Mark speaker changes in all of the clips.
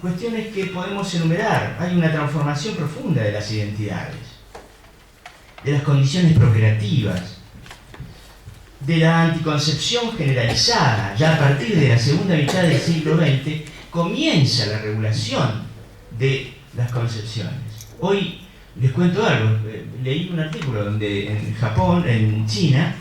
Speaker 1: cuestiones que podemos enumerar. Hay una transformación profunda de las identidades, de las condiciones procreativas, de la anticoncepción generalizada. Ya a partir de la segunda mitad del siglo XX comienza la regulación de las concepciones. Hoy les cuento algo, leí un artículo donde en Japón, en China,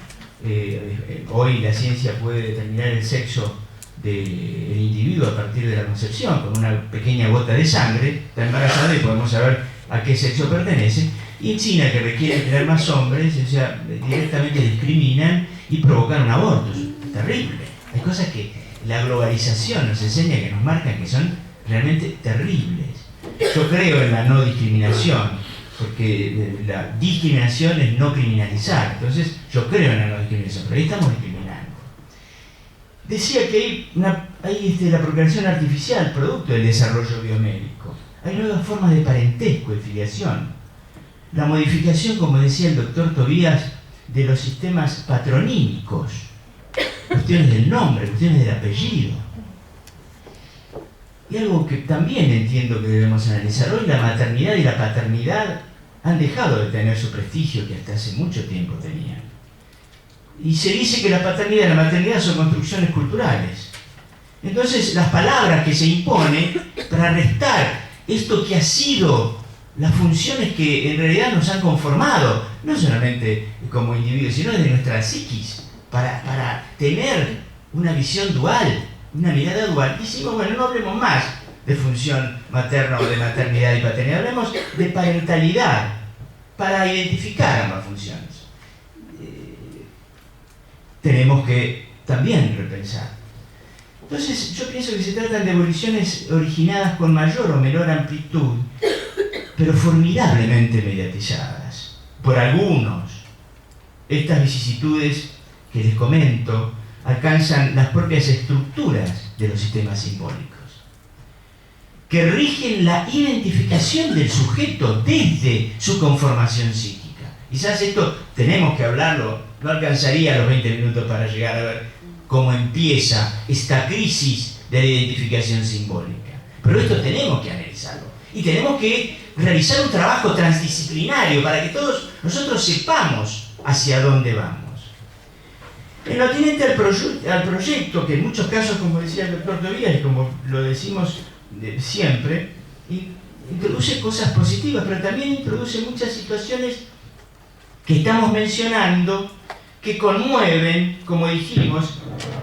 Speaker 1: hoy la ciencia puede determinar el sexo del individuo a partir de la concepción, con una pequeña gota de sangre, está embarazada y podemos saber a qué sexo pertenece. Y en China, que requiere tener más hombres, o sea, directamente discriminan y provocan un aborto. Es terrible. Hay cosas que la globalización nos enseña, que nos marcan, que son realmente terribles. Yo creo en la no discriminación, porque la discriminación es no criminalizar. Entonces, yo creo en la no discriminación, pero ahí estamos discriminando. Decía que hay la procreación artificial, producto del desarrollo biomédico. Hay nuevas formas de parentesco y filiación. La modificación, como decía el doctor Tobías, de los sistemas patronímicos, cuestiones del nombre, cuestiones del apellido. Y algo que también entiendo que debemos analizar hoy, la maternidad y la paternidad han dejado de tener su prestigio que hasta hace mucho tiempo tenían. Y se dice que la paternidad y la maternidad son construcciones culturales. Entonces, las palabras que se imponen para restar esto que ha sido las funciones que en realidad nos han conformado, no solamente como individuos, sino desde nuestra psiquis, para tener una visión dual, una mirada dual. Decimos, bueno, no hablemos más de función materna o de maternidad y paternidad, hablemos de parentalidad, para identificar ambas funciones. Tenemos que también repensar. Entonces, yo pienso que se tratan de evoluciones originadas con mayor o menor amplitud, pero formidablemente mediatizadas por algunos. Estas vicisitudes que les comento alcanzan las propias estructuras de los sistemas simbólicos, que rigen la identificación del sujeto desde su conformación psíquica. Quizás esto tenemos que hablarlo, no alcanzaría los 20 minutos para llegar a ver cómo empieza esta crisis de la identificación simbólica. Pero esto tenemos que analizarlo. Y tenemos que realizar un trabajo transdisciplinario para que todos nosotros sepamos hacia dónde vamos. En lo tendiente al proyecto, que en muchos casos, como decía el doctor Tobías, y como lo decimos siempre, introduce cosas positivas, pero también introduce muchas situaciones que estamos mencionando que conmueven, como dijimos,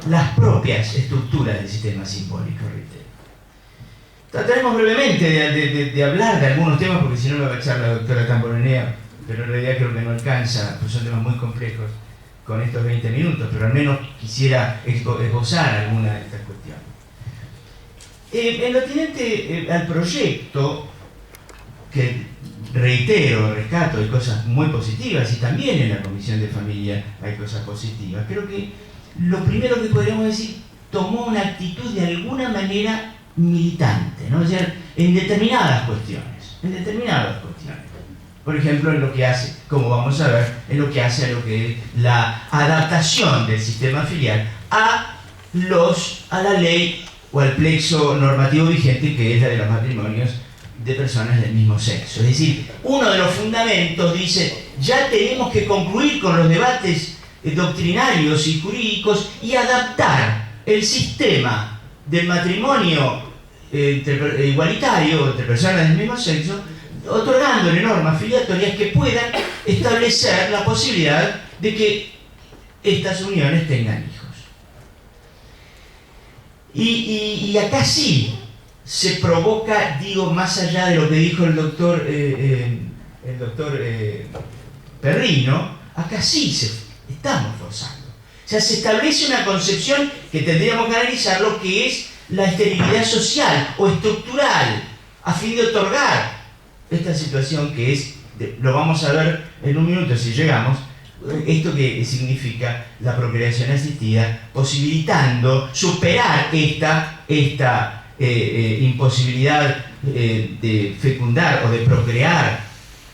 Speaker 1: las propias estructuras del sistema simbólico. Trataremos brevemente de hablar de algunos temas, porque si no lo va a echar la doctora Tamborenea, pero en realidad creo que no alcanza, pues son temas muy complejos con estos 20 minutos, pero al menos quisiera esbozar alguna de estas cuestiones. En lo tendiente al proyecto, que reitero, rescato, hay cosas muy positivas, y también en la Comisión de Familia hay cosas positivas. Creo que lo primero que podríamos decir, tomó una actitud de alguna manera militante, ¿no? O sea, en determinadas cuestiones. Por ejemplo, en lo que hace, como vamos a ver, en lo que hace a lo que es la adaptación del sistema filial a la ley o al plexo normativo vigente, que es la de los matrimonios de personas del mismo sexo. Es decir, uno de los fundamentos dice, ya tenemos que concluir con los debates doctrinarios y jurídicos y adaptar el sistema del matrimonio igualitario entre personas del mismo sexo, otorgándole normas filiatorias que puedan establecer la posibilidad de que estas uniones tengan hijos. Y acá sí se provoca, digo, más allá de lo que dijo el doctor Perrino, acá sí estamos forzando. O sea, se establece una concepción que tendríamos que analizar, lo que es la esterilidad social o estructural, a fin de otorgar esta situación que es, lo vamos a ver en un minuto si llegamos, esto que significa la procreación asistida, posibilitando superar esta imposibilidad de fecundar o de procrear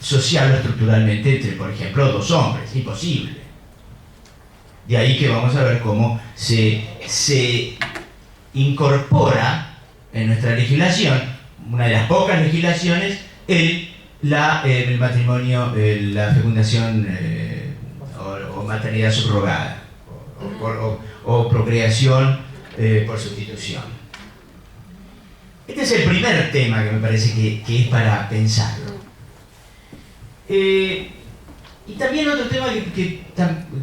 Speaker 1: social o estructuralmente entre, por ejemplo, dos hombres. Imposible. De ahí que vamos a ver cómo se incorpora en nuestra legislación, una de las pocas legislaciones, el matrimonio, la fecundación o maternidad subrogada o procreación por sustitución. Este es el primer tema que me parece que es para pensarlo. Y también otro tema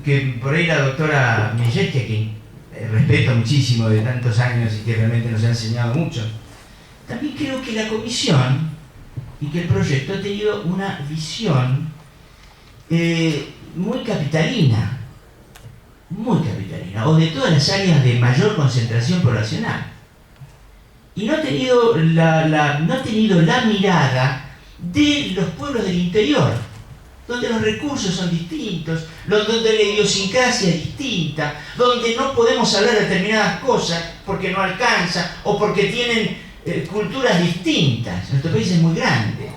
Speaker 1: que por ahí la doctora Millet, a quien respeto muchísimo de tantos años y que realmente nos ha enseñado mucho, también creo que la comisión y que el proyecto ha tenido una visión muy capitalina, o de todas las áreas de mayor concentración poblacional. Y no ha tenido la mirada de los pueblos del interior, donde los recursos son distintos, donde la idiosincrasia es distinta, donde no podemos hablar de determinadas cosas porque no alcanza o porque tienen culturas distintas. Nuestro país es muy grande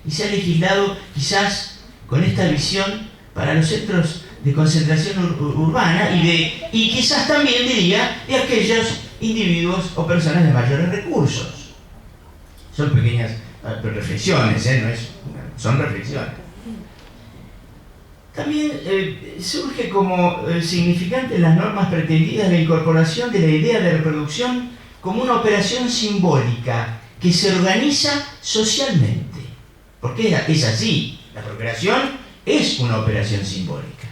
Speaker 1: y se ha legislado quizás con esta visión para los centros de concentración urbana y quizás también diría de aquellos individuos o personas de mayores recursos. Son pequeñas reflexiones, son reflexiones. También surge como significante en las normas pretendidas la incorporación de la idea de reproducción como una operación simbólica que se organiza socialmente. Porque es así, la procreación es una operación simbólica.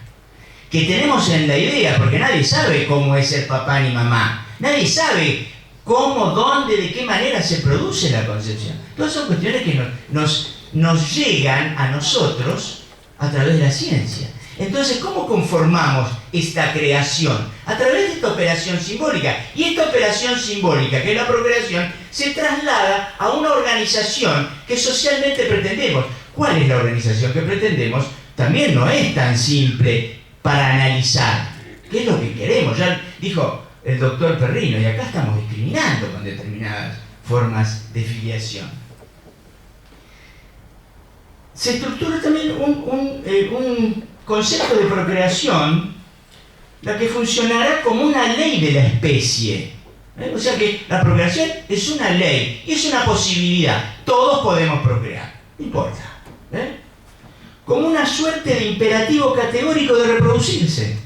Speaker 1: Que tenemos en la idea, porque nadie sabe cómo es ser papá ni mamá. Nadie sabe cómo, dónde, de qué manera se produce la concepción. Todas son cuestiones que nos llegan a nosotros a través de la ciencia. Entonces, ¿cómo conformamos esta creación? A través de esta operación simbólica. Y esta operación simbólica, que es la procreación, se traslada a una organización que socialmente pretendemos. ¿Cuál es la organización que pretendemos? También no es tan simple para analizar. ¿Qué es lo que queremos? Ya dijo el doctor Perrino, y acá estamos discriminando con determinadas formas de filiación. Se estructura también un concepto de procreación, la que funcionará como una ley de la especie. O sea que la procreación es una ley, y es una posibilidad. Todos podemos procrear, no importa. Como una suerte de imperativo categórico de reproducirse.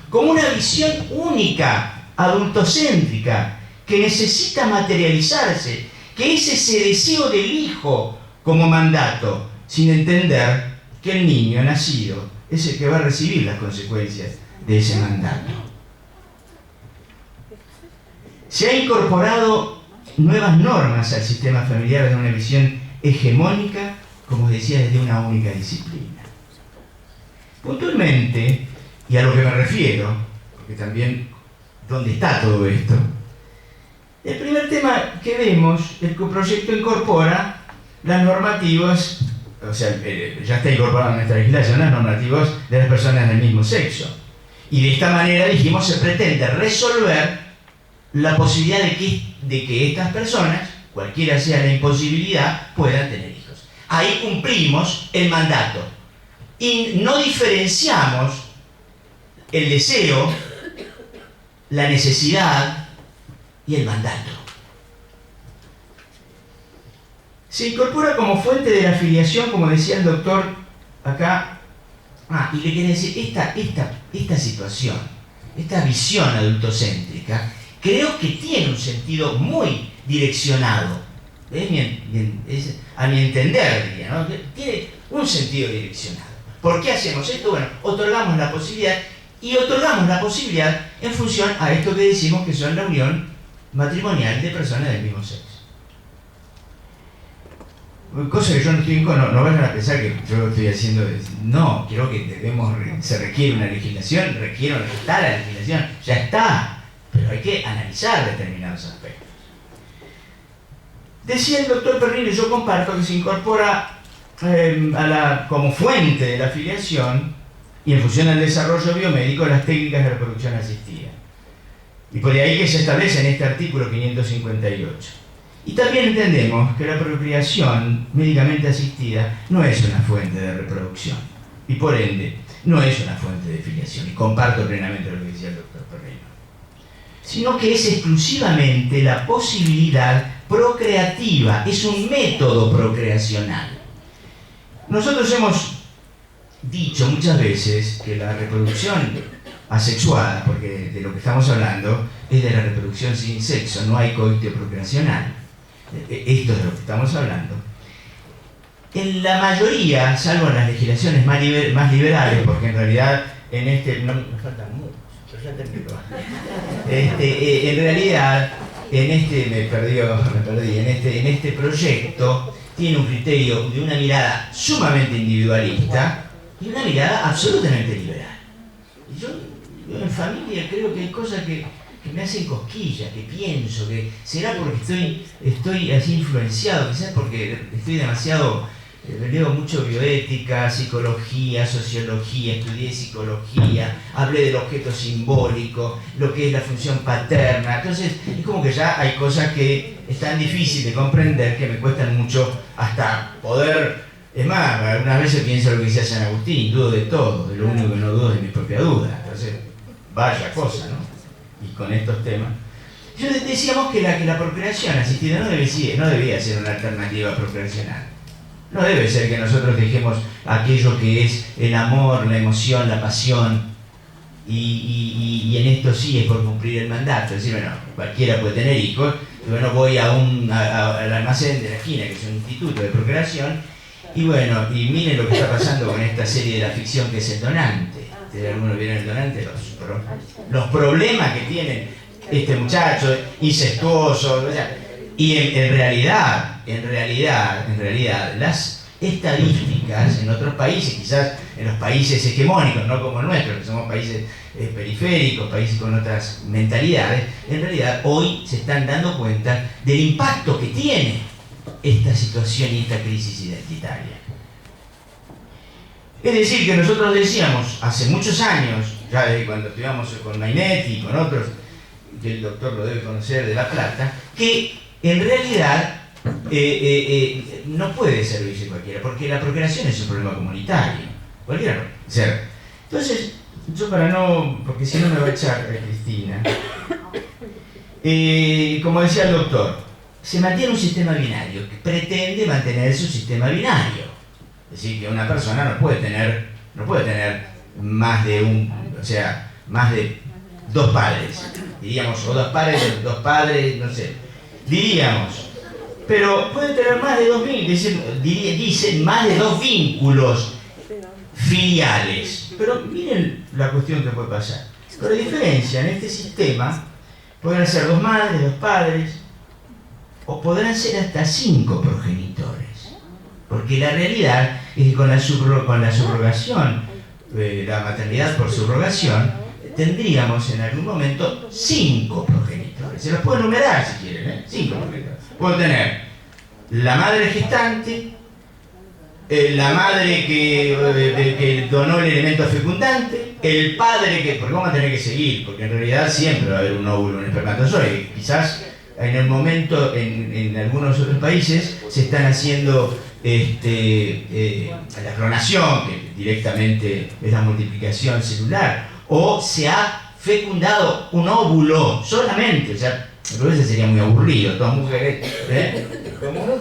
Speaker 1: Como una visión única, adultocéntrica, que necesita materializarse, que es ese deseo del hijo como mandato, sin entender que el niño nacido es el que va a recibir las consecuencias de ese mandato. Se ha incorporado nuevas normas al sistema familiar de una visión hegemónica, como decía, desde una única disciplina. Puntualmente, y a lo que me refiero, porque también, ¿dónde está todo esto? El primer tema que vemos, el proyecto incorpora las normativas, o sea, ya está incorporado en nuestra legislación, las normativas de las personas del mismo sexo. Y de esta manera, dijimos, se pretende resolver la posibilidad de que estas personas, cualquiera sea la imposibilidad, puedan tener hijos. Ahí cumplimos el mandato. Y no diferenciamos el deseo, la necesidad y el mandato. Se incorpora como fuente de la filiación, como decía el doctor acá, y le quería decir, esta situación, esta visión adultocéntrica, creo que tiene un sentido muy direccionado, a mi entender, diría, ¿no? Tiene un sentido direccionado. ¿Por qué hacemos esto? Bueno, otorgamos la posibilidad, y otorgamos la posibilidad en función a esto que decimos que son la unión matrimonial de personas del mismo sexo. Cosa que yo no estoy en contra, no vayan a pensar que yo lo estoy haciendo. No, creo que se requiere una legislación, está la legislación, ya está, pero hay que analizar determinados aspectos. Decía el doctor Perrino, y yo comparto, que se incorpora como fuente de la filiación y en función del desarrollo biomédico las técnicas de reproducción asistida. Y por ahí que se establece en este artículo 558. Y también entendemos que la procreación médicamente asistida no es una fuente de reproducción y por ende no es una fuente de filiación, y comparto plenamente lo que decía el doctor Perrino, sino que es exclusivamente la posibilidad procreativa, es un método procreacional. Nosotros hemos dicho muchas veces que la reproducción asexuada, porque de lo que estamos hablando es de la reproducción sin sexo, no hay coito procreacional. Esto es de lo que estamos hablando. En la mayoría, salvo en las legislaciones más liberales, porque en realidad en este... No, me falta mucho, pero ya termino. En realidad, en este proyecto tiene un criterio de una mirada sumamente individualista y una mirada absolutamente liberal. Y yo en familia creo que hay cosas que me hacen cosquillas, que pienso, que será porque estoy así influenciado, quizás porque estoy demasiado, leo mucho bioética, psicología, sociología, estudié psicología, hablé del objeto simbólico, lo que es la función paterna, entonces es como que ya hay cosas que es tan difícil de comprender que me cuestan mucho hasta poder, es más, algunas veces pienso lo que decía San Agustín, dudo de todo, de lo único que no dudo es de mi propia duda, entonces vaya cosa, ¿no? Y con estos temas. Decíamos que la procreación asistida no debía ser una alternativa procreacional. No debe ser que nosotros dejemos aquello que es el amor, la emoción, la pasión, y en esto sí es por cumplir el mandato. Es decir, bueno, cualquiera puede tener hijos, y bueno, voy al almacén de la esquina, que es un instituto de procreación, y bueno, y miren lo que está pasando con esta serie de la ficción que es El Donante. ¿Algunos vieron El Donante? Los problemas que tienen este muchacho, incestuoso, o sea, y en realidad, las estadísticas en otros países, quizás en los países hegemónicos, no como el nuestro, que somos países periféricos, países con otras mentalidades, en realidad hoy se están dando cuenta del impacto que tiene esta situación y esta crisis identitaria. Es decir, que nosotros decíamos hace muchos años, ya desde cuando estudiamos con Mainet y con otros, que el doctor lo debe conocer, de La Plata, que en realidad no puede servirse cualquiera, porque la procreación es un problema comunitario. Cualquiera no. O sea, entonces, yo porque si no me va a echar Cristina, como decía el doctor, se mantiene un sistema binario que pretende mantener su sistema binario. Es decir, que una persona no puede tener más de dos padres, diríamos, o dos padres, no sé, diríamos, pero puede tener más de dicen más de dos vínculos filiales. Pero miren la cuestión que puede pasar. Pero la diferencia en este sistema, podrán ser dos madres, dos padres, o podrán ser hasta 5 progenitores. Porque la realidad es que con la subrogación, la maternidad por subrogación, tendríamos en algún momento 5 progenitores. Se los puedo enumerar si quieren, 5 progenitores. Puedo tener la madre gestante, la madre que donó el elemento fecundante, el padre porque vamos a tener que seguir, porque en realidad siempre va a haber un óvulo, un espermatozoide. Quizás en el momento, en algunos otros países, se están haciendo la clonación, que directamente es la multiplicación celular, o se ha fecundado un óvulo solamente, o sea, a veces sería muy aburrido, todas mujeres, ¿cómo?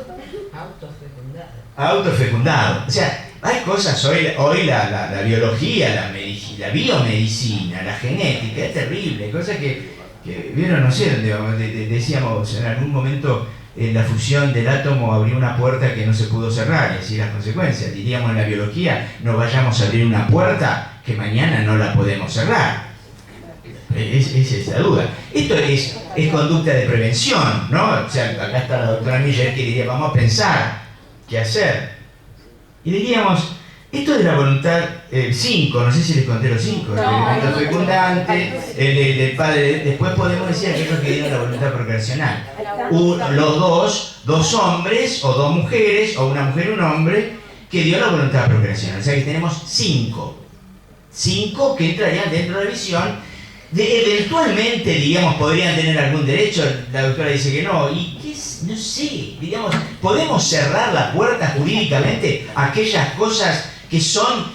Speaker 1: Autofecundado. O sea, hay cosas hoy la biología, la biomedicina, la genética, es terrible, hay cosas que vieron, no sé dónde decíamos en algún momento, la fusión del átomo abrió una puerta que no se pudo cerrar, y así las consecuencias. Diríamos en la biología, no vayamos a abrir una puerta que mañana no la podemos cerrar. Esa es la duda. Esto es conducta de prevención, ¿no? O sea, acá está la doctora Miller que diría, vamos a pensar qué hacer. Y diríamos, esto de la voluntad 5, no sé si les conté los 5, el elemento fecundante, el del padre, después podemos decir aquellos que dieron la voluntad procreacional. Los dos hombres, o 2 mujeres, o una mujer y un hombre, que dio la voluntad procreacional. O sea que tenemos 5. 5 que entrarían dentro de la visión. Eventualmente, digamos, podrían tener algún derecho, la doctora dice que no, y qué es, no sé, digamos, podemos cerrar la puerta jurídicamente a aquellas cosas que son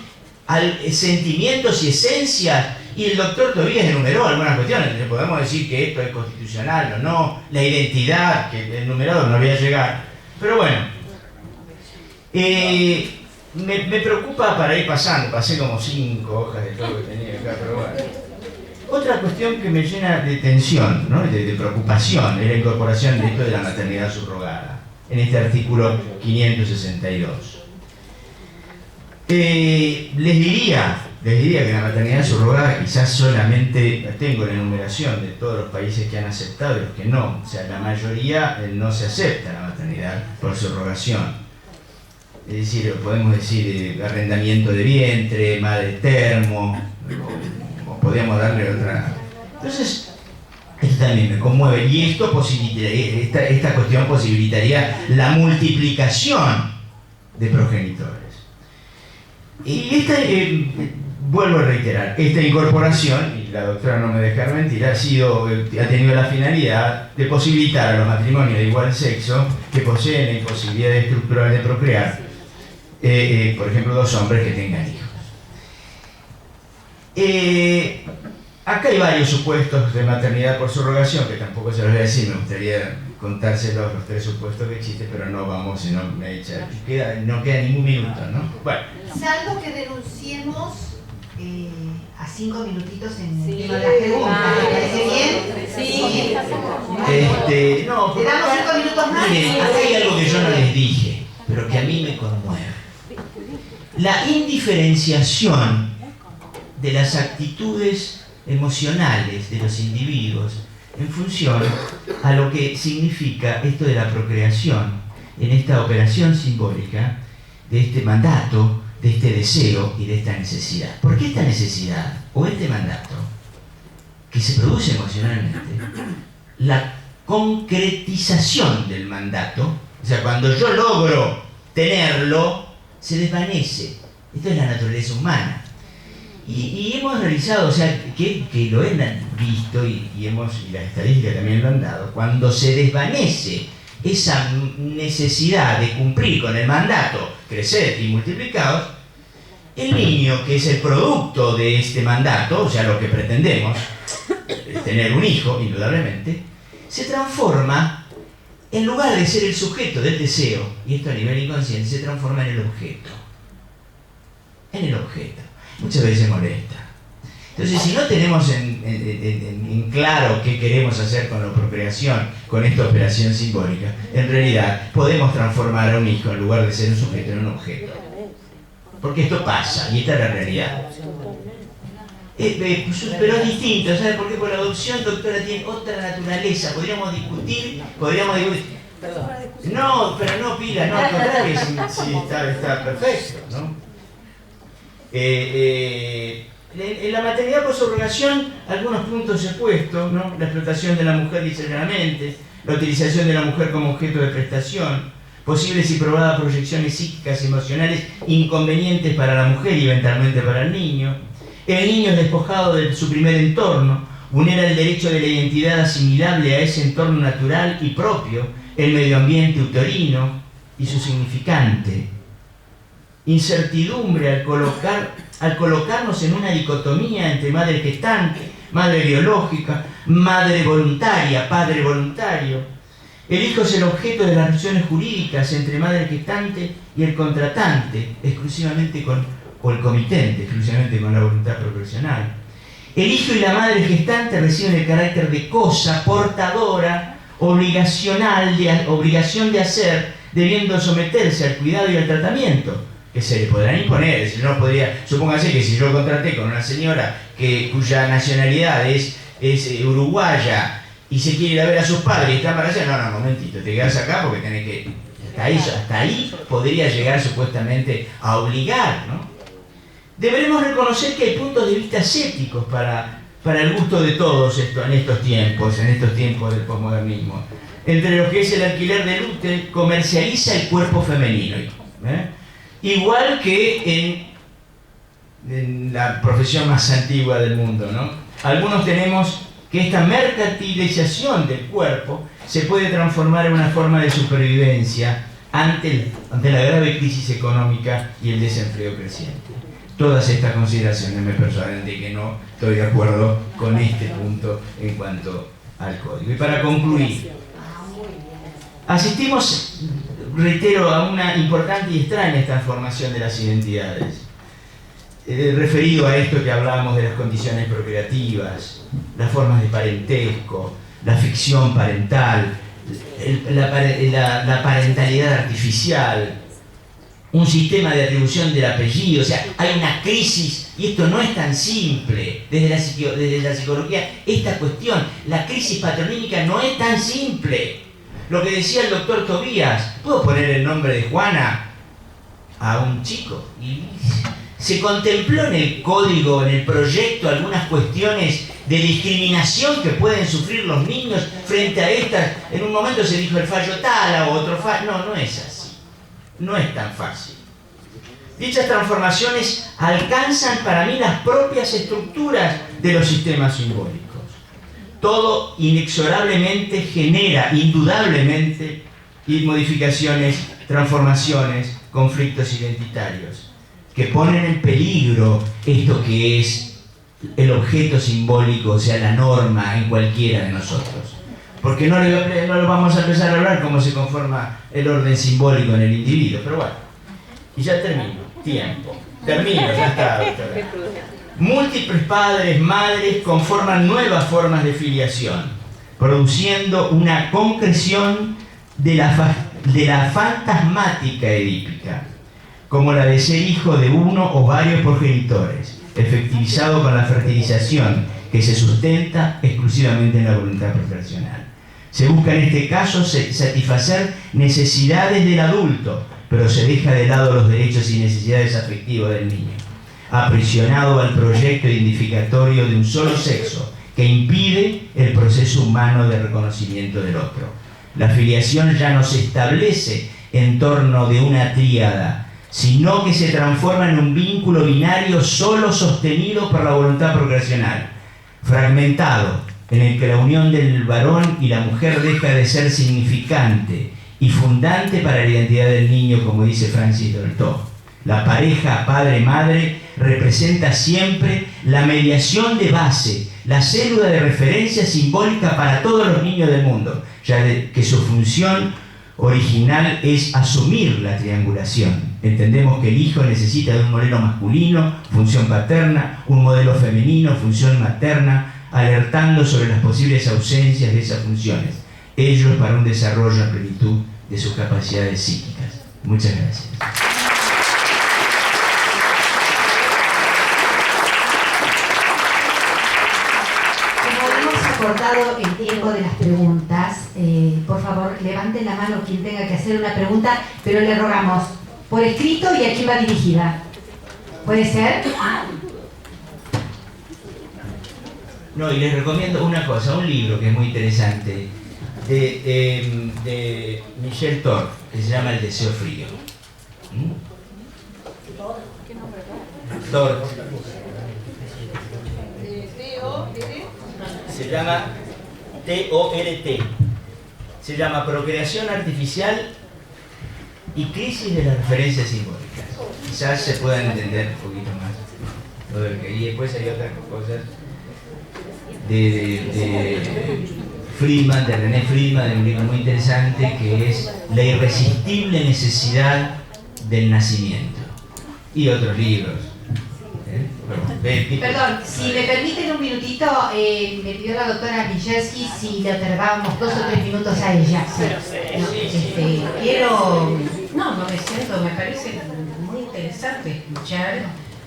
Speaker 1: sentimientos y esencias Y el doctor Tobías enumeró algunas cuestiones. Entonces podemos decir que esto es constitucional o no, la identidad, que el enumerado no voy a llegar. Pero bueno, me preocupa para ir pasando, pasé como 5 hojas de todo lo que tenía acá, pero bueno. Otra cuestión que me llena de tensión, ¿no? de preocupación, es la incorporación de esto de la maternidad subrogada, en este artículo 562. Les diría que la maternidad subrogada quizás solamente, tengo la enumeración de todos los países que han aceptado y los que no, o sea, la mayoría no se acepta la maternidad por subrogación. Es decir, podemos decir arrendamiento de vientre, madre termo, o podríamos darle otra. Entonces, esto también me conmueve, y esto posibilitaría, esta cuestión posibilitaría la multiplicación de progenitores. Y vuelvo a reiterar, esta incorporación, y la doctora no me dejará mentir, ha tenido la finalidad de posibilitar a los matrimonios de igual sexo que poseen la imposibilidad estructural de procrear, por ejemplo, 2 hombres que tengan hijos. Acá hay varios supuestos de maternidad por subrogación, que tampoco se los voy a decir, me gustaría contárselos los 3 supuestos que existen, pero no vamos, si no me echa, no queda ningún minuto, ¿no? Bueno.
Speaker 2: Salvo que denunciemos a 5 minutitos en el tema de las preguntas. ¿Le parece bien?
Speaker 1: Sí. No,
Speaker 2: ¿Le damos 5 minutos más?
Speaker 1: Miren, acá hay algo que yo no les dije, pero que a mí me conmueve. La indiferenciación de las actitudes emocionales de los individuos en función a lo que significa esto de la procreación en esta operación simbólica de este mandato, de este deseo y de esta necesidad. ¿Por qué esta necesidad o este mandato que se produce emocionalmente? La concretización del mandato, o sea, cuando yo logro tenerlo, se desvanece. Esto es la naturaleza humana. Y hemos realizado, o sea, que lo han visto y las estadísticas también lo han dado, cuando se desvanece esa necesidad de cumplir con el mandato, crecer y multiplicados, el niño, que es el producto de este mandato, o sea, lo que pretendemos, tener un hijo, indudablemente, se transforma, en lugar de ser el sujeto del deseo, y esto a nivel inconsciente, se transforma en el objeto. En el objeto. Muchas veces molesta. Entonces, si no tenemos en claro qué queremos hacer con la procreación, con esta operación simbólica, en realidad podemos transformar a un hijo, en lugar de ser un sujeto, en un objeto. Porque esto pasa, y esta es la realidad. Pero es distinto, ¿sabes por qué? Porque la adopción, doctora, tiene otra naturaleza. Podríamos discutir. No, pero no, Pila, no, al contrario, sí, está perfecto, ¿no? En la maternidad por subrogación, algunos puntos he puesto, ¿no? La explotación de la mujer discernidamente, la utilización de la mujer como objeto de prestación, posibles y probadas proyecciones psíquicas y emocionales inconvenientes para la mujer y eventualmente para el niño es despojado de su primer entorno, vulnera el derecho de la identidad asimilable a ese entorno natural y propio, el medio ambiente uterino y su significante. Incertidumbre al colocarnos en una dicotomía entre madre gestante, madre biológica, madre voluntaria, padre voluntario. El hijo es el objeto de las relaciones jurídicas entre madre gestante y el contratante, exclusivamente o el comitente, exclusivamente con la voluntad proporcional. El hijo y la madre gestante reciben el carácter de cosa portadora, obligación de hacer, debiendo someterse al cuidado y al tratamiento que se le podrán imponer. Si no podría, supóngase que si yo contraté con una señora cuya nacionalidad es uruguaya y se quiere ir a ver a sus padres y está embarazada, no, momentito, te quedas acá porque tenés que... Hasta ahí podría llegar supuestamente a obligar, ¿no? Deberemos reconocer que hay puntos de vista éticos para el gusto de todos en estos tiempos del posmodernismo. Entre los que es el alquiler del útero, comercializa el cuerpo femenino. Igual que en la profesión más antigua del mundo, ¿no? Algunos tenemos que esta mercantilización del cuerpo se puede transformar en una forma de supervivencia ante la grave crisis económica y el desempleo creciente. Todas estas consideraciones me persuaden de que no estoy de acuerdo con este punto en cuanto al código. Y para concluir, asistimos, reitero, a una importante y extraña transformación de las identidades. Referido a esto que hablamos de las condiciones procreativas, las formas de parentesco, la ficción parental, la parentalidad artificial, un sistema de atribución del apellido. O sea, hay una crisis, y esto no es tan simple desde la psicología, esta cuestión, la crisis patronímica no es tan simple. Lo que decía el doctor Tobías, ¿puedo poner el nombre de Juana a un chico? Y se contempló en el código, en el proyecto, algunas cuestiones de discriminación que pueden sufrir los niños frente a estas. En un momento se dijo el fallo tal o otro fallo. No, no es así. No es tan fácil. Dichas transformaciones alcanzan para mí las propias estructuras de los sistemas simbólicos. Todo inexorablemente genera, indudablemente, modificaciones, transformaciones, conflictos identitarios, que ponen en peligro esto que es el objeto simbólico, o sea, la norma en cualquiera de nosotros. Porque no lo vamos a empezar a hablar cómo se conforma el orden simbólico en el individuo, pero bueno. Y ya termino. Tiempo. Termino, ya está, doctora. Múltiples padres, madres conforman nuevas formas de filiación, produciendo una concreción de la fantasmática edípica, como la de ser hijo de uno o varios progenitores, efectivizado con la fertilización que se sustenta exclusivamente en la voluntad procreacional. Se busca en este caso satisfacer necesidades del adulto, pero se deja de lado los derechos y necesidades afectivos del niño, aprisionado al proyecto identificatorio de un solo sexo, que impide el proceso humano de reconocimiento del otro. La filiación ya no se establece en torno de una tríada, sino que se transforma en un vínculo binario solo sostenido por la voluntad procreacional, fragmentado, en el que la unión del varón y la mujer deja de ser significante y fundante para la identidad del niño, como dice Francis Dolto. La pareja padre-madre representa siempre la mediación de base, la célula de referencia simbólica para todos los niños del mundo, ya que su función original es asumir la triangulación. Entendemos que el hijo necesita de un modelo masculino, función paterna, un modelo femenino, función materna, alertando sobre las posibles ausencias de esas funciones, ellos para un desarrollo a plenitud de sus capacidades psíquicas. Muchas gracias.
Speaker 2: Como hemos acortado el tiempo de las preguntas, por favor levanten la mano quien tenga que hacer una pregunta, pero le rogamos por escrito y a quién va dirigida. ¿Puede ser?
Speaker 1: No, y les recomiendo una cosa, un libro que es muy interesante, de Michel Thor, que se llama El deseo frío. Thor. Se llama T-O-R-T. Se llama Procreación Artificial y Crisis de las Referencias Simbólicas. Quizás se puedan entender un poquito más. Y después hay otras cosas de Friedman, de René Friedman, de un libro muy interesante que es La irresistible necesidad del nacimiento, y otros libros.
Speaker 2: Perdón, si me permiten un minutito, me pidió la doctora Mijelski si le otorgábamos 2 o 3 minutos a ella.
Speaker 3: No me siento, me parece muy interesante escuchar,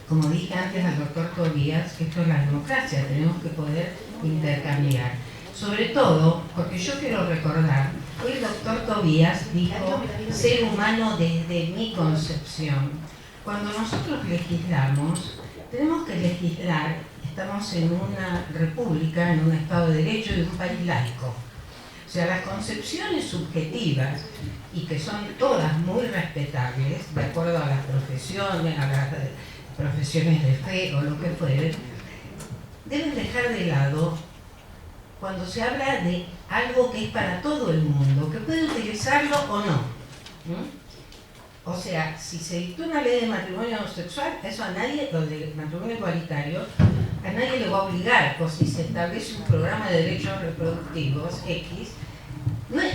Speaker 3: como dije antes al doctor Tobías, que esto es la democracia, tenemos que poder intercambiar. Sobre todo, porque yo quiero recordar, hoy el doctor Tobías dijo ser humano desde mi concepción. Cuando nosotros legislamos, tenemos que legislar, estamos en una república, en un Estado de Derecho y un país laico. O sea, las concepciones subjetivas, y que son todas muy respetables, de acuerdo a las profesiones, a las profesiones de fe o lo que fuere, deben dejar de lado cuando se habla de algo que es para todo el mundo, que puede utilizarlo o no. O sea, si se dictó una ley de matrimonio homosexual, eso a nadie, o de matrimonio igualitario, a nadie le va a obligar, o si se establece un programa de derechos reproductivos X, no es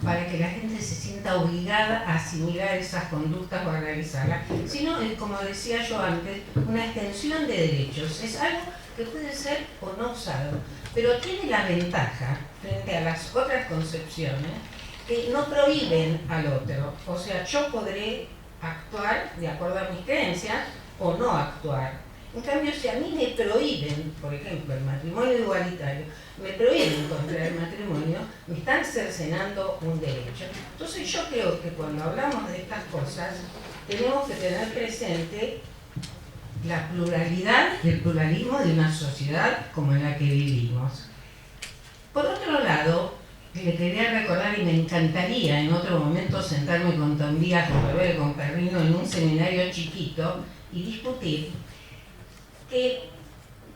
Speaker 3: para que la gente se sienta obligada a asimilar esas conductas o a realizarlas, sino, como decía yo antes, una extensión de derechos. Es algo que puede ser o no usado, pero tiene la ventaja frente a las otras concepciones que no prohíben al otro. O sea, yo podré actuar de acuerdo a mis creencias o no actuar. En cambio, si a mí me prohíben, por ejemplo, el matrimonio igualitario, me prohíben contraer el matrimonio, me están cercenando un derecho. Entonces yo creo que cuando hablamos de estas cosas, tenemos que tener presente la pluralidad y el pluralismo de una sociedad como en la que vivimos. Por otro lado, le quería recordar, y me encantaría en otro momento sentarme con Tombías, con Bebé, con Perrino en un seminario chiquito y discutir que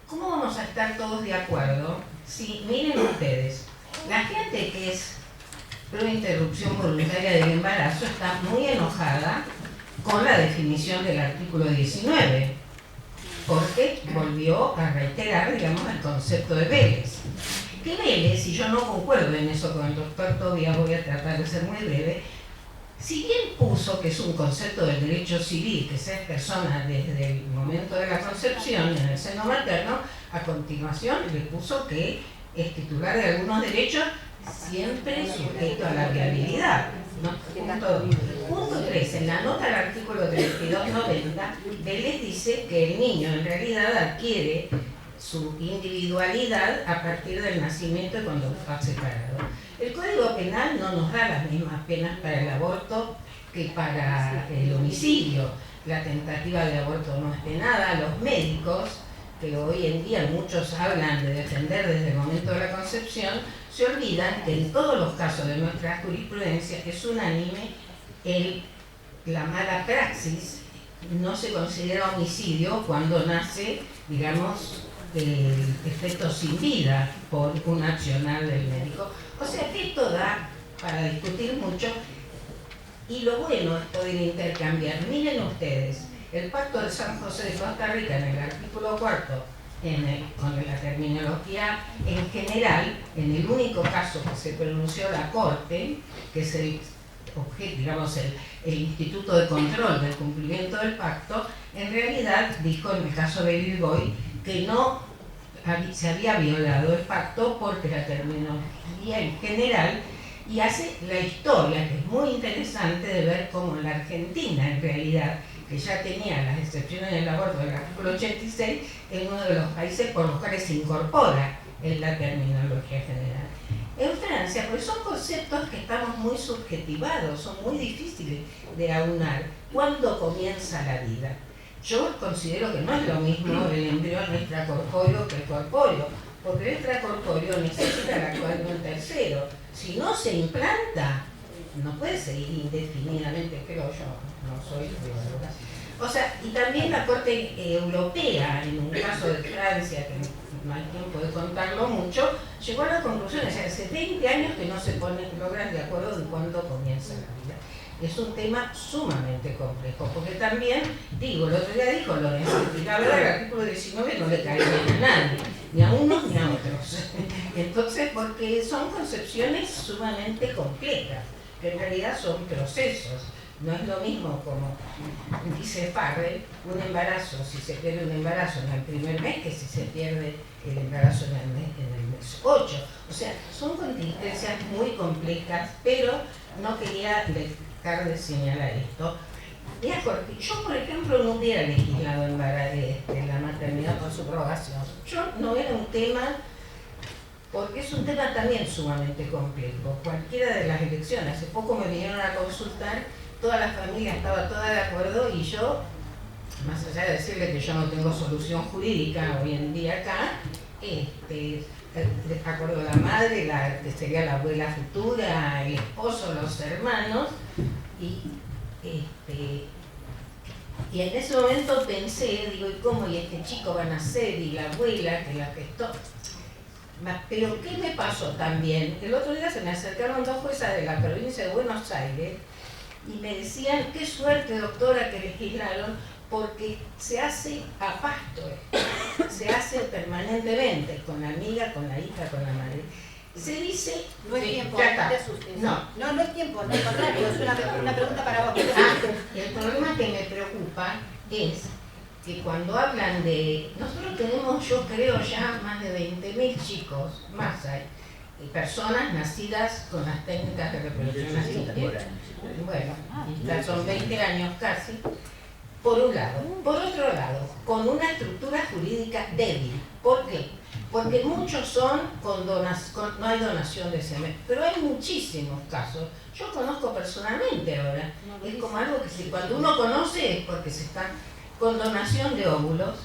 Speaker 3: cómo vamos a estar todos de acuerdo si, miren ustedes, la gente que es pro interrupción voluntaria del embarazo está muy enojada con la definición del artículo 19, porque volvió a reiterar, digamos, el concepto de Vélez. Que Vélez, y yo no concuerdo en eso con el doctor Tobias, voy a tratar de ser muy breve, si bien puso que es un concepto del derecho civil, que se es persona desde el momento de la concepción en el seno materno, a continuación le puso que es titular de algunos derechos siempre sujeto a la viabilidad, ¿no? Punto 3. En la nota al artículo 3290, Vélez dice que el niño en realidad adquiere su individualidad a partir del nacimiento y cuando está separado. El Código Penal no nos da las mismas penas para el aborto que para el homicidio. La tentativa de aborto no es penada. Los médicos, que hoy en día muchos hablan de defender desde el momento de la concepción, se olvidan que en todos los casos de nuestra jurisprudencia es unánime la mala praxis. No se considera homicidio cuando nace, digamos, el efecto sin vida por un accionar del médico. O sea que esto da para discutir mucho, y lo bueno es poder intercambiar. Miren ustedes, el Pacto de San José de Costa Rica en el artículo 4, con la terminología en general, en el único caso que se pronunció la Corte, que es el objeto, digamos, el Instituto de Control del Cumplimiento del Pacto, en realidad dijo en el caso de Bilboy que no se había violado el pacto porque la terminología en general, y hace la historia, que es muy interesante de ver cómo en la Argentina, en realidad, que ya tenía las excepciones del aborto del artículo 86, es uno de los países por los cuales se incorpora en la terminología general. En Francia, pues son conceptos que estamos muy subjetivados, son muy difíciles de aunar. ¿Cuándo comienza la vida? Yo considero que no es lo mismo el embrión extracorpóreo que el corpóreo, porque el extracorpóreo necesita la actuación de un tercero. Si no se implanta, no puede seguir indefinidamente, creo yo, no soy bióloga. O sea, y también la Corte Europea, en un caso de Francia, que no hay tiempo de contarlo mucho, llegó a la conclusión, o sea, hace 20 años que no se logran de acuerdo de cuándo comienza la vida. Es un tema sumamente complejo, porque también, digo, el otro día dijo Lorenzo, y la verdad el artículo 19 no le cae bien a nadie, ni a unos ni a otros. Entonces, porque son concepciones sumamente complejas, que en realidad son procesos. No es lo mismo, como dice Farrell, un embarazo, si se pierde un embarazo en el primer mes, que si se pierde el embarazo en el mes 8. O sea, son contingencias muy complejas, pero no quería dejar de señalar esto. Yo, por ejemplo, no hubiera legislado la maternidad por subrogación. Yo no era un tema, porque es un tema también sumamente complejo. Cualquiera de las elecciones, hace poco me vinieron a consultar, toda la familia estaba toda de acuerdo, y yo, más allá de decirle que yo no tengo solución jurídica hoy en día acá, de acuerdo a la madre, que sería la abuela futura, el esposo, los hermanos, y en ese momento pensé, digo, ¿y cómo? Y este chico va a nacer, y la abuela que la gestó. Pero ¿qué me pasó también? El otro día se me acercaron dos juezas de la provincia de Buenos Aires y me decían, qué suerte, doctora, que legislaron, porque se hace a pasto, se hace permanentemente, con la amiga, con la hija, con la madre. Se dice...
Speaker 4: No es tiempo,
Speaker 3: ya está.
Speaker 4: no te asustes.
Speaker 3: No.
Speaker 4: No es tiempo, no, al contrario, es una pregunta para vos.
Speaker 3: El problema que me preocupa es que cuando hablan de... Nosotros tenemos, yo creo, ya más de 20.000 chicos, más hay, personas nacidas con las técnicas de reproducción asistida. Bueno, ya son 20 años casi, por un lado. Por otro lado, con una estructura jurídica débil. ¿Por qué? Porque muchos son no hay donación de semen, pero hay muchísimos casos. Yo conozco personalmente ahora. Es como algo que cuando uno conoce es porque se está con donación de óvulos,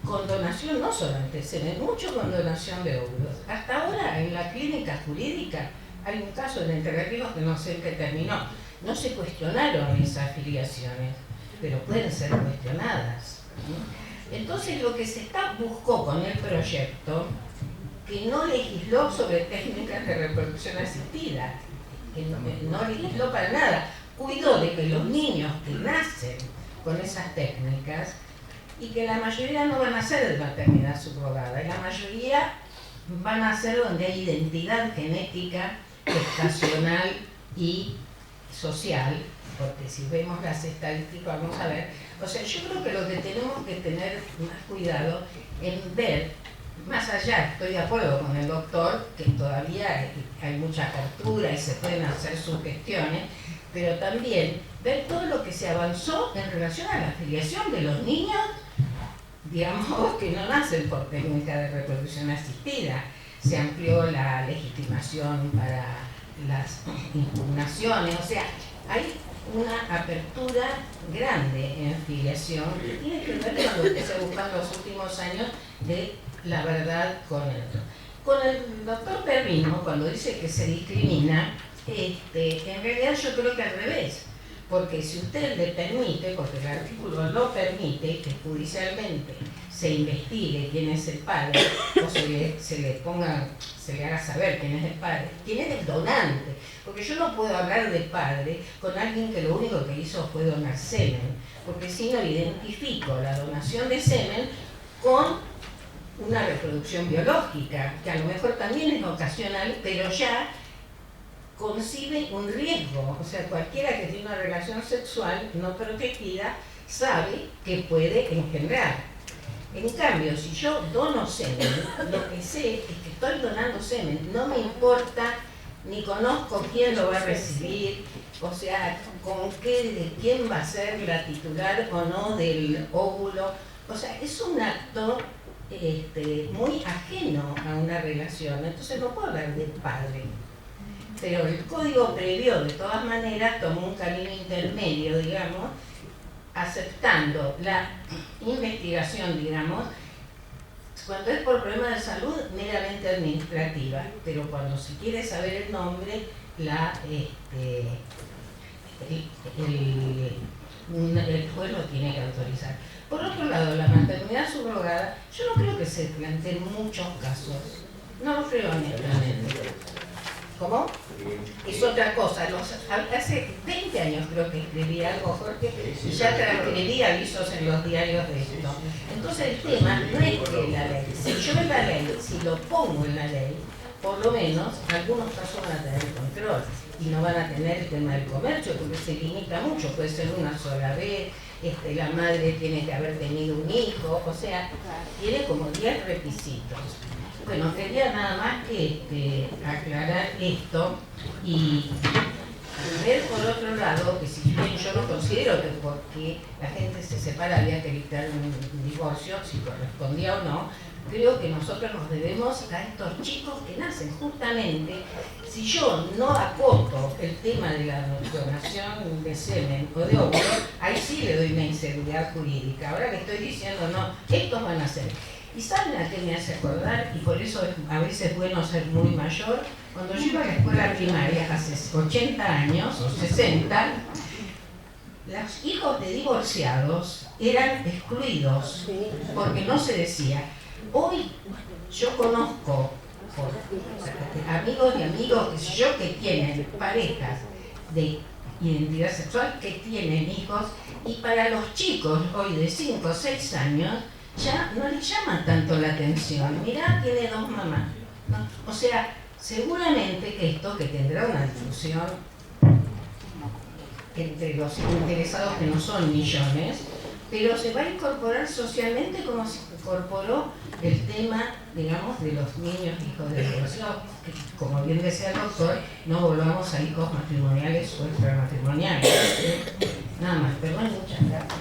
Speaker 3: con donación no solamente de semen, mucho con donación de óvulos. Hasta ahora en la clínica jurídica hay un caso en Entre Ríos que no sé en qué terminó. No se cuestionaron esas afiliaciones, pero pueden ser cuestionadas. Entonces lo que se buscó con el proyecto, que no legisló sobre técnicas de reproducción asistida, que no legisló para nada, cuidó de que los niños que nacen con esas técnicas, y que la mayoría no van a ser de maternidad subrogada, y la mayoría van a ser donde hay identidad genética, gestacional y social, porque si vemos las estadísticas vamos a ver, o sea, yo creo que lo que tenemos que tener más cuidado en ver, más allá, estoy de acuerdo con el doctor, que todavía hay mucha apertura y se pueden hacer sugestiones, pero también ver todo lo que se avanzó en relación a la afiliación de los niños, digamos, que no nacen por técnica de reproducción asistida. Se amplió la legitimación para las impugnaciones, o sea, hay una apertura grande en filiación que tiene que ver con lo que se busca en los últimos años de la verdad con el otro. Con el doctor Perrino, cuando dice que se discrimina, en realidad yo creo que al revés, porque si usted le permite, porque el artículo lo permite, que judicialmente se investigue quién es el padre, o se le haga saber quién es el padre, quién es el donante, porque yo no puedo hablar de padre con alguien que lo único que hizo fue donar semen, porque si no identifico la donación de semen con una reproducción biológica, que a lo mejor también es ocasional, pero ya concibe un riesgo. O sea, cualquiera que tiene una relación sexual no protegida sabe que puede engendrar. En cambio, si yo dono semen, lo que sé es que estoy donando semen, no me importa ni conozco quién lo va a recibir, o sea, quién va a ser la titular o no del óvulo. O sea, es un acto muy ajeno a una relación, entonces no puedo hablar del padre. Pero el código previó, de todas maneras, tomó un camino intermedio, digamos, aceptando la investigación, digamos, cuando es por problemas de salud, meramente administrativa, pero cuando se quiere saber el nombre, el juez lo tiene que autorizar. Por otro lado, la maternidad subrogada, yo no creo que se planteen muchos casos, no lo creo honestamente. ¿Cómo? Es otra cosa. Hace 20 años creo que escribí algo, Jorge, y ya transcribí avisos en los diarios de esto. Entonces el tema no es que la ley, si yo en la ley, si lo pongo en la ley, por lo menos algunos casos van a tener control y no van a tener el tema del comercio porque se limita mucho, puede ser una sola vez, la madre tiene que haber tenido un hijo, o sea, tiene como 10 requisitos. Bueno, quería nada más que aclarar esto y ver por otro lado que si bien yo no considero que porque la gente se separa había que evitar un divorcio, si correspondía o no, creo que nosotros nos debemos a estos chicos que nacen justamente. Si yo no acoto el tema de la donación de semen o de óvulo, ahí sí le doy una inseguridad jurídica. Ahora le estoy diciendo, no, estos van a ser. ¿Y saben a qué me hace acordar? Y por eso a veces es bueno ser muy mayor. Cuando yo iba a la escuela primaria hace 80 años o 60, los hijos de divorciados eran excluidos porque no se decía. Hoy yo conozco amigos y amigos que tienen parejas de identidad sexual que tienen hijos, y para los chicos hoy de 5 o 6 años ya no les llama tanto la atención. Mirá, tiene 2 mamás, ¿no? O sea, seguramente que esto que tendrá una difusión entre los interesados, que no son millones, pero se va a incorporar socialmente como se incorporó el tema, digamos, de los niños hijos de divorcio, que, como bien decía el doctor, no volvamos a hijos matrimoniales o extramatrimoniales. Nada más, perdón, muchas gracias.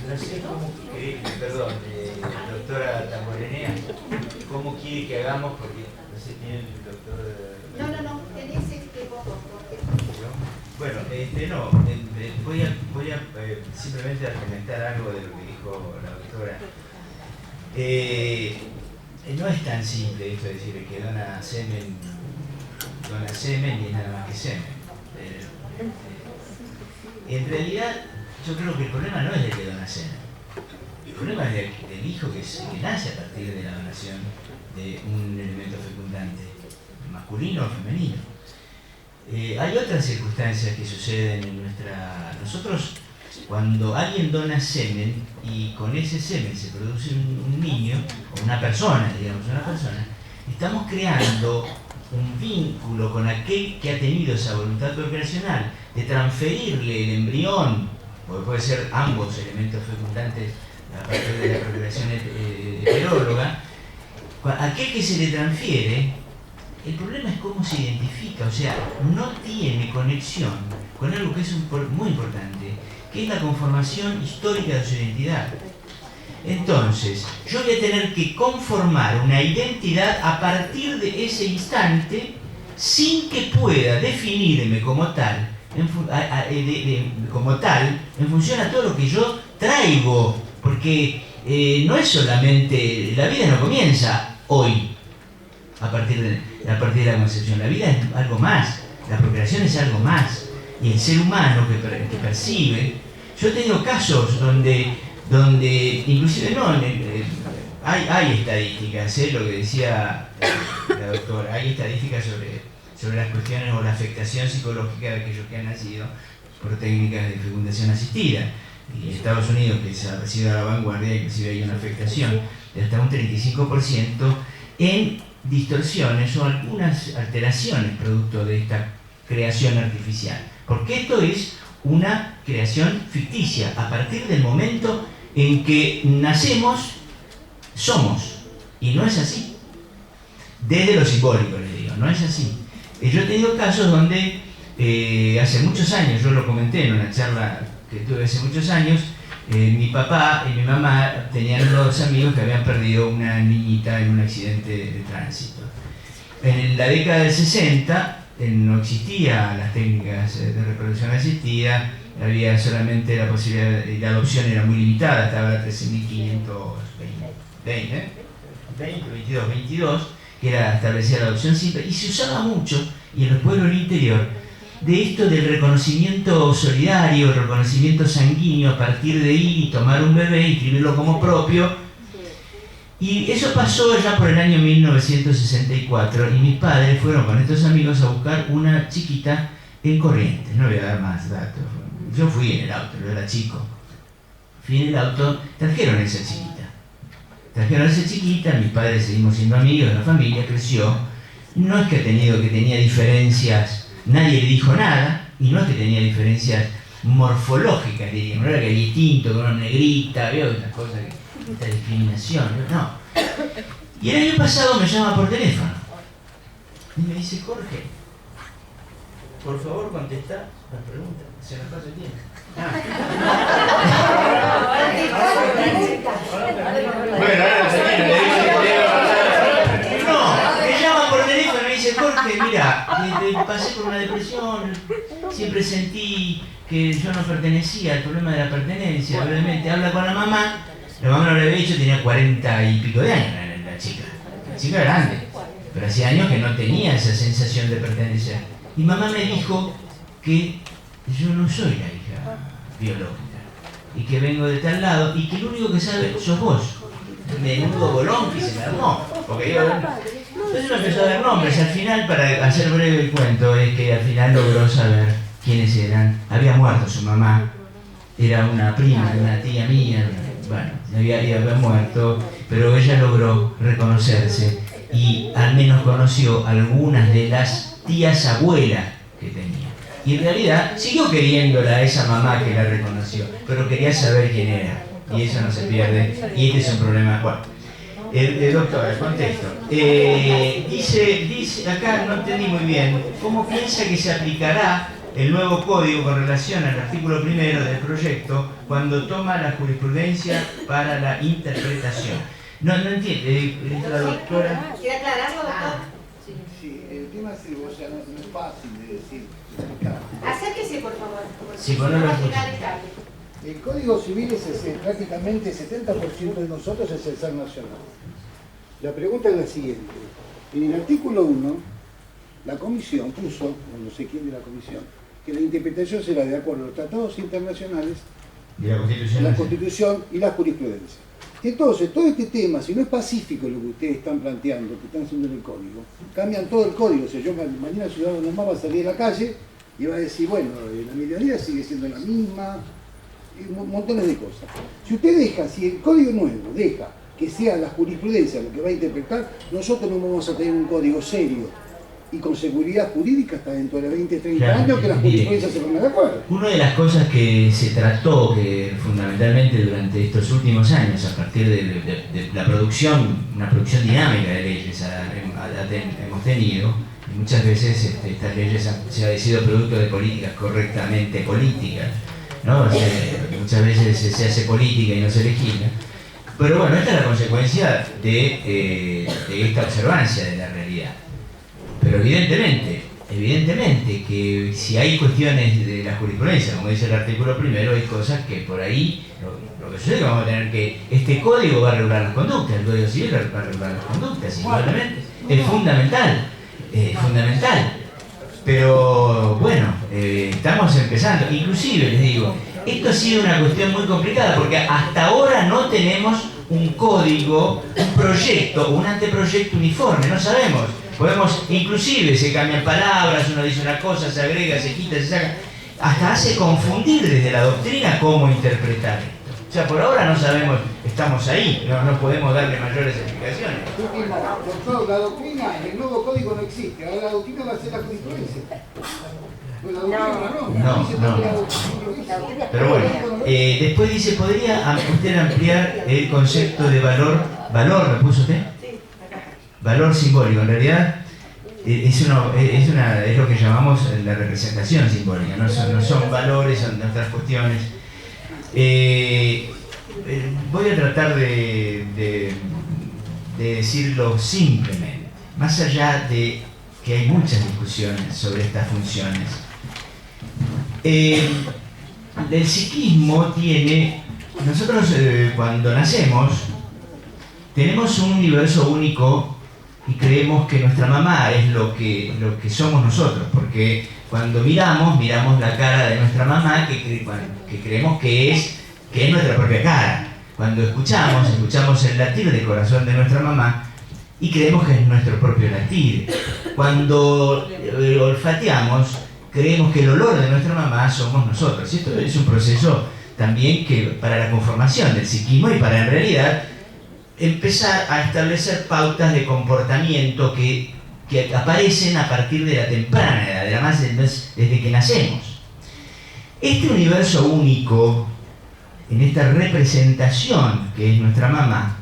Speaker 1: No sé cómo, perdón, doctora Tamborenea, ¿cómo quiere que hagamos? Porque no sé, tiene el doctor...
Speaker 4: No, tenés poco.
Speaker 1: Bueno, voy a simplemente a comentar algo de lo que dijo la doctora. No es tan simple esto de decir que dona semen y es nada más que semen. En realidad, yo creo que el problema no es del que dona semen. El problema es del hijo que nace a partir de la donación de un elemento fecundante, masculino o femenino. Hay otras circunstancias que suceden en nosotros, cuando alguien dona semen y con ese semen se produce un niño, o una persona, estamos creando un vínculo con aquel que ha tenido esa voluntad procreacional de transferirle el embrión, porque puede ser ambos elementos fecundantes a partir de la procreación heteróloga, aquel que se le transfiere. El problema es cómo se identifica, o sea, no tiene conexión con algo que es muy importante, que es la conformación histórica de su identidad. Entonces, yo voy a tener que conformar una identidad a partir de ese instante, sin que pueda definirme como tal, en función a todo lo que yo traigo, porque no es solamente, la vida no comienza hoy, a partir de la concepción. La vida es algo más, la procreación es algo más, y el ser humano que percibe. Yo he tenido casos donde inclusive hay estadísticas, lo que decía la doctora, hay estadísticas sobre las cuestiones o la afectación psicológica de aquellos que han nacido por técnicas de fecundación asistida. Y en Estados Unidos, que se ha sido a la vanguardia, inclusive hay una afectación de hasta un 35% en distorsiones o algunas alteraciones producto de esta creación artificial. Porque esto es una creación ficticia. A partir del momento en que nacemos, somos. Y no es así. Desde lo simbólico, les digo, no es así. Yo he tenido casos donde hace muchos años, yo lo comenté en una charla que tuve hace muchos años, mi papá y mi mamá tenían 2 amigos que habían perdido una niñita en un accidente de tránsito. En la década del 60 no existían las técnicas de reproducción asistida, había solamente la posibilidad, y la adopción era muy limitada, estaba a 13.522, que era establecida la adopción simple, y se usaba mucho, y en los pueblos del interior, de esto del reconocimiento solidario, el reconocimiento sanguíneo a partir de ir y tomar un bebé, inscribirlo como propio. Y eso pasó ya por el año 1964 y mis padres fueron con estos amigos a buscar una chiquita en Corrientes. No voy a dar más datos. Yo fui en el auto, yo era chico. Fui en el auto, trajeron a esa chiquita. Mis padres seguimos siendo amigos de la familia, creció. No es que tenía diferencias. Nadie le dijo nada, y no es que tenía diferencias morfológicas, diríamos, no era que era distinto, con una negrita, veo estas cosas, esta discriminación, no. Y el año pasado me llama por teléfono y me dice: Jorge, por favor contestá las preguntas, se nos pasa el tiempo. Bueno, ahora se tiene, le dice. No, me llama por teléfono y me dice: Jorge, mira, pasé por una depresión, siempre sentí que yo no pertenecía, al problema de la pertenencia, brevemente habla con la mamá no lo había dicho, tenía 40 y pico de años la chica grande, pero hacía años que no tenía esa sensación de pertenecer. Y mamá me dijo que yo no soy la hija biológica, y que vengo de tal lado, y que lo único que sabe sos vos. menudo bolón que se me armó. Porque entonces me empezó a dar nombres. Al final, para hacer breve el cuento, es que al final logró saber quiénes eran. Había muerto su mamá, era una prima, una tía mía, bueno, había muerto, pero ella logró reconocerse y al menos conoció algunas de las tías abuelas que tenía. Y en realidad siguió queriéndola a esa mamá que la reconoció, pero quería saber quién era. Y eso no se pierde. Y este es un problema. Bueno, doctor, el contexto. Dice, acá no entendí muy bien, ¿cómo piensa que se aplicará el nuevo código con relación al artículo primero del proyecto cuando toma la jurisprudencia para la interpretación? No entiende, la doctora.
Speaker 4: ¿Quiere aclararlo, doctor?
Speaker 5: Sí, el tema es, o sea, no es fácil de decir.
Speaker 4: Acérquese, por favor.
Speaker 1: Sí, bueno, lo escucho.
Speaker 5: El Código Civil es prácticamente 70% de nosotros es el ser nacional. La pregunta es la siguiente. En el artículo 1, la comisión puso, o no sé quién de la comisión, que la interpretación será de acuerdo a los tratados internacionales, la Constitución y la jurisprudencia. Entonces, todo este tema, si no es pacífico lo que ustedes están planteando, que están haciendo en el código, cambian todo el código. O sea, yo mañana el ciudadano normal va a salir a la calle y va a decir, bueno, la medianía sigue siendo la misma, y montones de cosas. Si usted deja, si el código nuevo deja que sea la jurisprudencia lo que va a interpretar, nosotros no vamos a tener un código serio y con seguridad jurídica hasta dentro de 20, 30 años que las jurisprudencias se pongan de acuerdo.
Speaker 1: Una de las cosas que se trató que fundamentalmente durante estos últimos años, a partir de la producción, una producción dinámica de leyes hemos tenido, y muchas veces estas leyes se han sido producto de políticas correctamente políticas, ¿no? O sea, muchas veces se hace política y no se legisla. Pero bueno, esta es la consecuencia de esta observancia de la realidad. Pero evidentemente que si hay cuestiones de la jurisprudencia, como dice el artículo primero, hay cosas que por ahí, lo que sucede es que vamos a tener que, este código va a regular las conductas, el Código Civil va a regular las conductas, indudablemente, es fundamental. Pero bueno, estamos empezando, inclusive les digo, esto ha sido una cuestión muy complicada porque hasta ahora no tenemos un código, un proyecto, un anteproyecto uniforme, no sabemos. Podemos, inclusive se cambian palabras, uno dice una cosa, se agrega, se quita, se saca, hasta hace confundir desde la doctrina cómo interpretar esto. O sea, por ahora no sabemos, estamos ahí, no podemos darle mayores explicaciones.
Speaker 5: Doctor, la doctrina en el nuevo código no existe, ahora la doctrina va a ser la jurisprudencia.
Speaker 1: No. Pero bueno, después dice, ¿podría usted ampliar el concepto de valor? ¿Valor me puso usted? Valor simbólico, en realidad es lo que llamamos la representación simbólica, no son valores, son otras cuestiones. Voy a tratar de decirlo simplemente, más allá de que hay muchas discusiones sobre estas funciones. El psiquismo tiene, nosotros cuando nacemos tenemos un universo único y creemos que nuestra mamá es lo que somos nosotros, porque cuando miramos la cara de nuestra mamá que creemos que es nuestra propia cara. Cuando escuchamos el latir del corazón de nuestra mamá y creemos que es nuestro propio latir. Cuando olfateamos, creemos que el olor de nuestra mamá somos nosotros. Esto es un proceso también que para la conformación del psiquismo y para en realidad empezar a establecer pautas de comportamiento que aparecen a partir de la temprana edad, desde que nacemos. Este universo único, en esta representación que es nuestra mamá,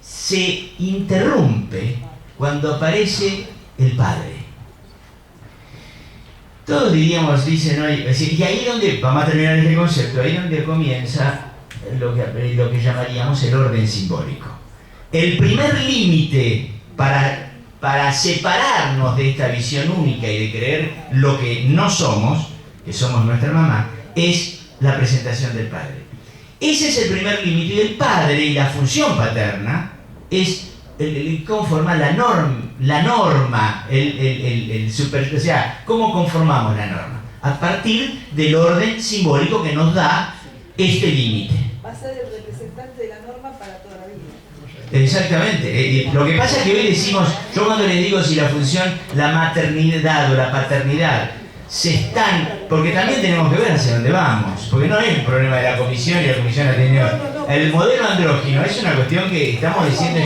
Speaker 1: se interrumpe cuando aparece el padre. Todos dicen hoy, y ahí donde, vamos a terminar este concepto, ahí donde comienza lo que llamaríamos el orden simbólico. El primer límite para separarnos de esta visión única y de creer lo que no somos, que somos nuestra mamá, es la presentación del padre. Ese es el primer límite, y el padre y la función paterna es conforma la norma, o sea, ¿cómo conformamos la norma? A partir del orden simbólico que nos da este límite.
Speaker 6: Va a ser el representante de la norma para toda la vida.
Speaker 1: Exactamente. Lo que pasa es que hoy decimos, yo cuando les digo si la función, la maternidad o la paternidad se están, porque también tenemos que ver hacia dónde vamos, porque no es el problema de la comisión y la comisión ha tenido. El modelo andrógino es una cuestión que estamos diciendo,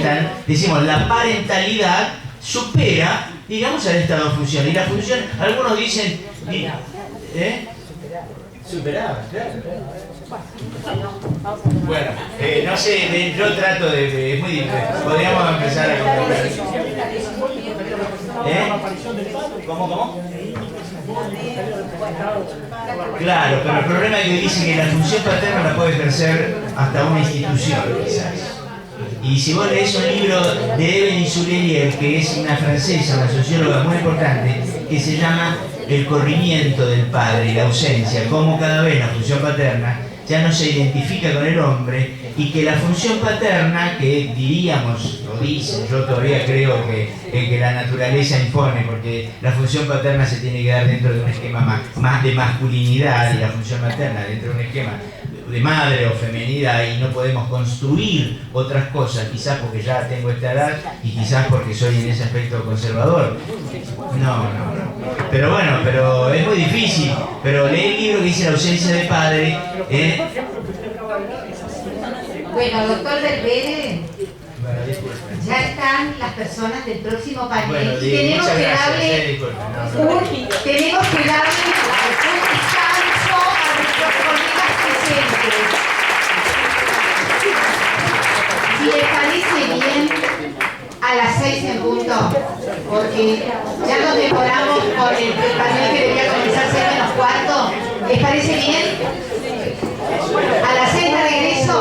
Speaker 1: decimos, la parentalidad supera, digamos, al estado de función. Y la función, algunos dicen, superada, claro. Bueno, no sé, yo trato de, es muy difícil. Podríamos empezar a contar. ¿Cómo? Claro, pero el problema es que dice que la función paterna la puede ejercer hasta una institución, quizás. Y si vos lees un libro de Evelyn Soulelier, que es una francesa, una socióloga muy importante, que se llama El corrimiento del padre y la ausencia, cómo cada vez la función paterna ya no se identifica con el hombre, y que la función paterna, que diríamos, lo dicen, yo todavía creo que la naturaleza impone, porque la función paterna se tiene que dar dentro de un esquema más de masculinidad, y la función materna dentro de un esquema de madre o femenidad, y no podemos construir otras cosas, quizás porque ya tengo esta edad y quizás porque soy en ese aspecto conservador. No. Pero bueno, pero es muy difícil. Pero lee el libro que dice La ausencia de padre.
Speaker 2: Bueno, doctor Berbere, ya están las personas del próximo panel.
Speaker 1: Bueno,
Speaker 2: y tenemos que
Speaker 1: gracias,
Speaker 2: darle tenemos que darle un descanso a nuestros colegas presentes. Si les parece bien, a las 6 en punto, porque ya nos demoramos con el panel que debía comenzar 6:15. ¿Les parece bien? A las 6 de regreso.